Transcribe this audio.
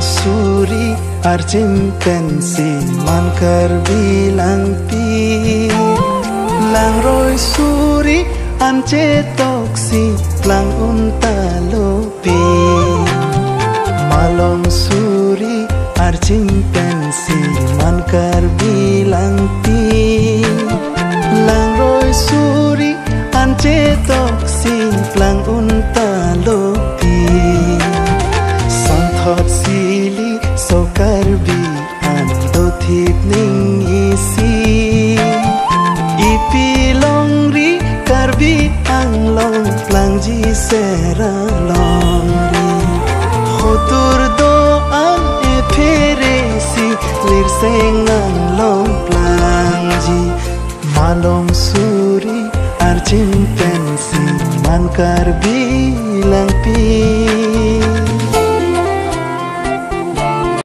suri ar chimpanzee mankar bilang pi lang roi suri an toksi lang unta lopi malong suri ar chimpanzee mankar bilang pi lang roi suri an toksi lang unta lopi santhot sili so karbi an do thip ning isi ipi long ri karbi ang long lang ji sera long ri hotur do an e pheresi lir seng ang long lang ji malong suri ar chimpanzee man karbi lang pi